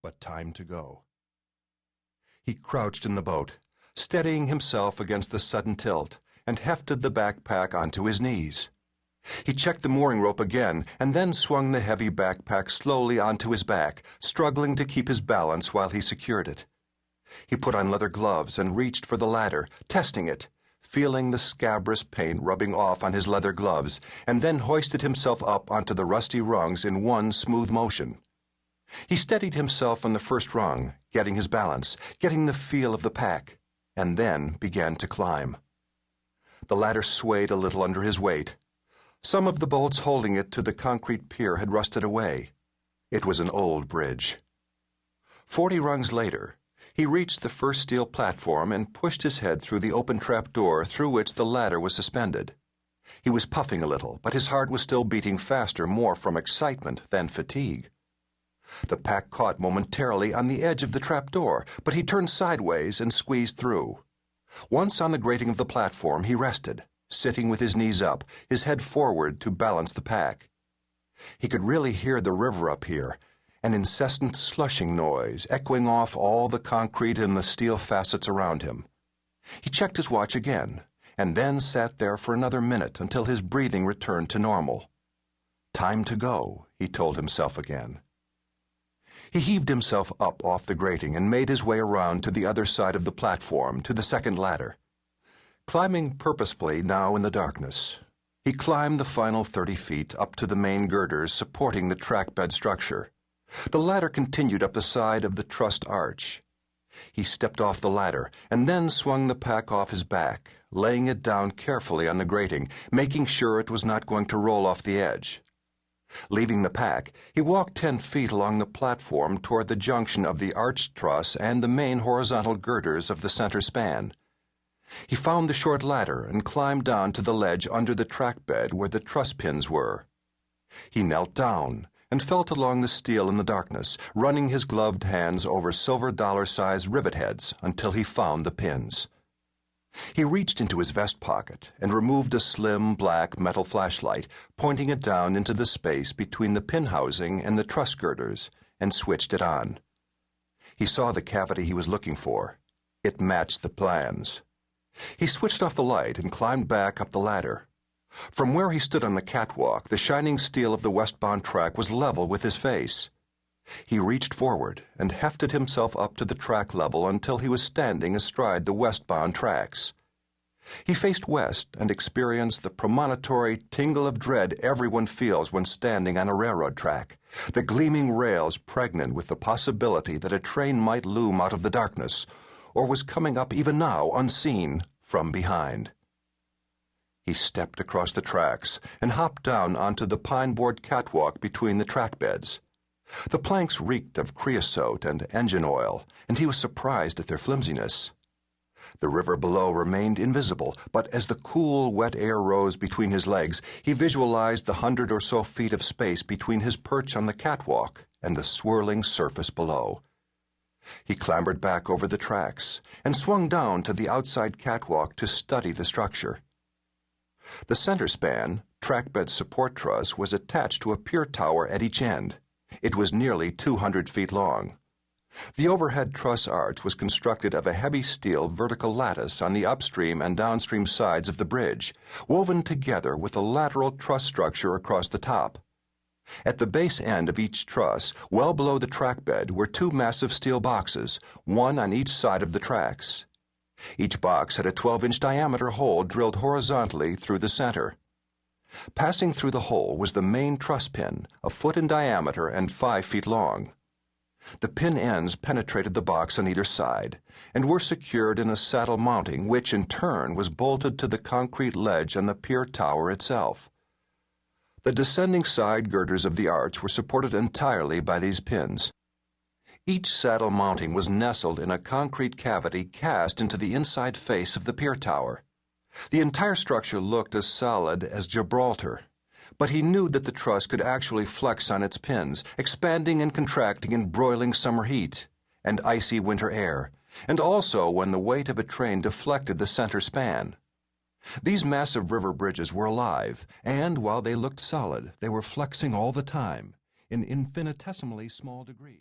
but time to go. He crouched in the boat, steadying himself against the sudden tilt, and hefted the backpack onto his knees. He checked the mooring rope again, and then swung the heavy backpack slowly onto his back, struggling to keep his balance while he secured it. He put on leather gloves and reached for the ladder, testing it, feeling the scabrous paint rubbing off on his leather gloves, and then hoisted himself up onto the rusty rungs in one smooth motion. He steadied himself on the first rung, getting his balance, getting the feel of the pack, and then began to climb. The ladder swayed a little under his weight. Some of the bolts holding it to the concrete pier had rusted away. It was an old bridge. 40 rungs later, he reached the first steel platform and pushed his head through the open trap door through which the ladder was suspended. He was puffing a little, but his heart was still beating faster, more from excitement than fatigue. The pack caught momentarily on the edge of the trap door, but he turned sideways and squeezed through. Once on the grating of the platform, he rested, sitting with his knees up, his head forward to balance the pack. He could really hear the river up here, an incessant slushing noise echoing off all the concrete and the steel facets around him. He checked his watch again, and then sat there for another minute until his breathing returned to normal. Time to go, he told himself again. He heaved himself up off the grating and made his way around to the other side of the platform, to the second ladder. Climbing purposefully now in the darkness, he climbed the final 30 feet up to the main girders supporting the trackbed structure. The ladder continued up the side of the trussed arch. He stepped off the ladder and then swung the pack off his back, laying it down carefully on the grating, making sure it was not going to roll off the edge. Leaving the pack, he walked 10 feet along the platform toward the junction of the arched truss and the main horizontal girders of the center span. He found the short ladder and climbed down to the ledge under the trackbed where the truss pins were. He knelt down and felt along the steel in the darkness, running his gloved hands over silver dollar-sized rivet heads until he found the pins. He reached into his vest pocket and removed a slim black metal flashlight, pointing it down into the space between the pin housing and the truss girders, and switched it on. He saw the cavity he was looking for. It matched the plans. He switched off the light and climbed back up the ladder. From where he stood on the catwalk, the shining steel of the westbound track was level with his face. He reached forward and hefted himself up to the track level until he was standing astride the westbound tracks. He faced west and experienced the premonitory tingle of dread everyone feels when standing on a railroad track, the gleaming rails pregnant with the possibility that a train might loom out of the darkness, or was coming up even now, unseen, from behind. He stepped across the tracks and hopped down onto the pine-board catwalk between the track beds. The planks reeked of creosote and engine oil, and he was surprised at their flimsiness. The river below remained invisible, but as the cool, wet air rose between his legs, he visualized the 100 or so feet of space between his perch on the catwalk and the swirling surface below. He clambered back over the tracks and swung down to the outside catwalk to study the structure. The center span, trackbed support truss, was attached to a pier tower at each end. It was nearly 200 feet long. The overhead truss arch was constructed of a heavy steel vertical lattice on the upstream and downstream sides of the bridge, woven together with a lateral truss structure across the top. At the base end of each truss, well below the trackbed, were 2 massive steel boxes, one on each side of the tracks. Each box had a 12-inch diameter hole drilled horizontally through the center. Passing through the hole was the main truss pin, a foot in diameter and 5 feet long. The pin ends penetrated the box on either side and were secured in a saddle mounting, which in turn was bolted to the concrete ledge on the pier tower itself. The descending side girders of the arch were supported entirely by these pins. Each saddle mounting was nestled in a concrete cavity cast into the inside face of the pier tower. The entire structure looked as solid as Gibraltar, but he knew that the truss could actually flex on its pins, expanding and contracting in broiling summer heat and icy winter air, and also when the weight of a train deflected the center span. These massive river bridges were alive, and while they looked solid, they were flexing all the time, in infinitesimally small degrees.